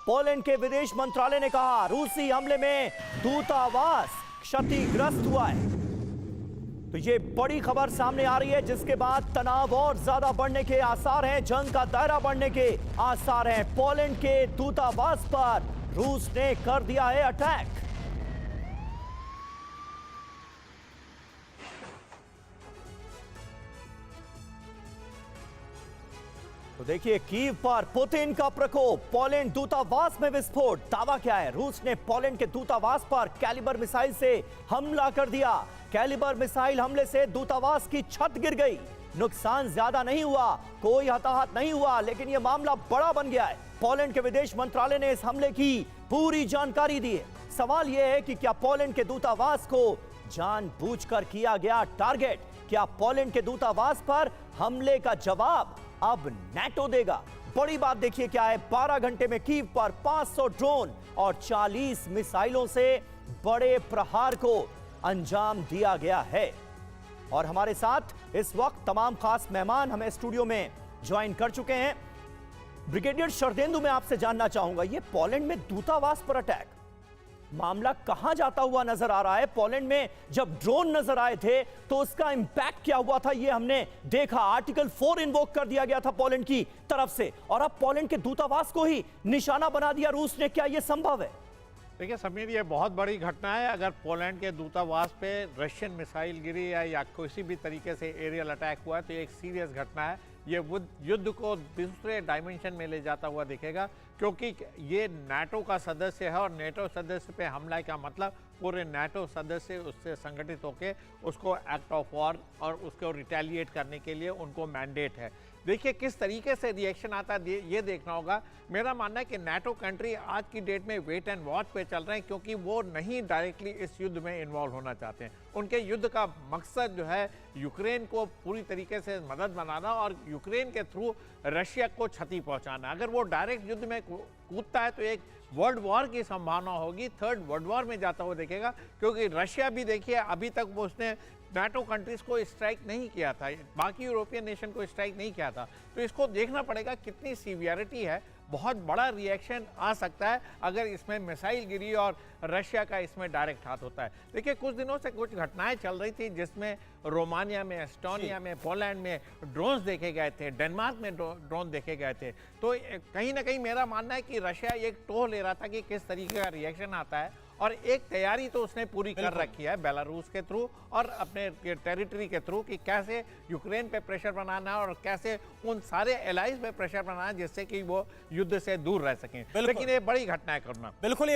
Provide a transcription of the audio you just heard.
Poland के विदेश मंत्रालय ने कहा रूसी हमले में दूतावास क्षतिग्रस्त हुआ है। तो ये बड़ी खबर सामने आ रही है, जिसके बाद तनाव और ज्यादा बढ़ने के आसार हैं, जंग का दायरा बढ़ने के आसार हैं। पोलैंड के दूतावास पर रूस ने कर दिया है अटैक। तो देखिए, कीव पर पुतिन का प्रकोप, पोलैंड दूतावास में विस्फोट। दावा क्या है? रूस ने पोलैंड के दूतावास पर कैलिबर मिसाइल से हमला कर दिया। कैलिबर मिसाइल हमले से दूतावास की छत गिर गई। नुकसान ज्यादा नहीं हुआ, कोई हताहत नहीं हुआ, लेकिन यह मामला बड़ा बन गया है। पोलैंड के विदेश मंत्रालय ने इस हमले की पूरी जानकारी दी है। सवाल यह है कि क्या पोलैंड के दूतावास को जानबूझकर किया गया टारगेट? क्या पोलैंड के दूतावास पर हमले का जवाब अब नेटो देगा? बड़ी बात देखिए क्या है, 12 घंटे में कीव पर 500 ड्रोन और 40 मिसाइलों से बड़े प्रहार को अंजाम दिया गया है। और हमारे साथ इस वक्त तमाम खास मेहमान हमें स्टूडियो में ज्वाइन कर चुके हैं। ब्रिगेडियर शरदेंदु, मैं आपसे जानना चाहूंगा, ये पोलैंड में दूतावास पर अटैक, मामला कहां जाता हुआ नजर आ रहा है? पोलैंड में जब ड्रोन नजर आए थे तो उसका इंपैक्ट क्या हुआ था, ये हमने देखा। आर्टिकल 4 इन्वोक कर दिया गया था पोलैंड की तरफ से, और अब पोलैंड के दूतावास को ही निशाना बना दिया रूस ने। क्या यह संभव है? देखिए समीर, ये बहुत बड़ी घटना है। अगर पोलैंड के दूतावास पे रशियन मिसाइल गिरी है या किसी भी तरीके से एरियल अटैक हुआ है तो ये एक सीरियस घटना है। ये युद्ध को दूसरे डायमेंशन में ले जाता हुआ दिखेगा, क्योंकि ये नाटो का सदस्य है और नाटो सदस्य पे हमला का मतलब पूरे नाटो सदस्य उससे संगठित होकर उसको एक्ट ऑफ वॉर और उसको रिटेलिएट करने के लिए उनको मैंडेट है। देखिए किस तरीके से रिएक्शन आता है ये देखना होगा। मेरा मानना है कि नाटो कंट्री आज की डेट में वेट एंड वॉच पे चल रहे हैं, क्योंकि वो नहीं डायरेक्टली इस युद्ध में इन्वॉल्व होना चाहते हैं। उनके युद्ध का मकसद जो है यूक्रेन को पूरी तरीके से मदद बनाना और यूक्रेन के थ्रू रशिया को क्षति पहुंचाना। अगर वो डायरेक्ट युद्ध में कूदता है तो एक वर्ल्ड वॉर की संभावना होगी, थर्ड वर्ल्ड वॉर में जाता हुआ देखेगा, क्योंकि रशिया भी देखिए अभी तक वो उसने नाटो कंट्रीज को स्ट्राइक नहीं किया था, बाकी यूरोपियन नेशन को स्ट्राइक नहीं किया था। तो इसको देखना पड़ेगा कितनी सीवियरिटी है। बहुत बड़ा रिएक्शन आ सकता है अगर इसमें मिसाइल गिरी और रशिया का इसमें डायरेक्ट हाथ होता है। देखिए कुछ दिनों से कुछ घटनाएं चल रही थी जिसमें रोमानिया में, एस्टोनिया में, पोलैंड में ड्रोन्स देखे गए थे, डेनमार्क में ड्रोन देखे गए थे। तो कहीं ना कहीं मेरा मानना है कि रशिया एक टोह ले रहा था कि किस तरीके का रिएक्शन आता है, और एक तैयारी तो उसने पूरी कर रखी है बेलारूस के थ्रू और अपने टेरिटरी के थ्रू कि कैसे यूक्रेन पे प्रेशर बनाना और कैसे उन सारे एलाइज पे प्रेशर बनाना जिससे कि वो युद्ध से दूर रह सकें। लेकिन ये बड़ी घटना है करना। बिल्कुल।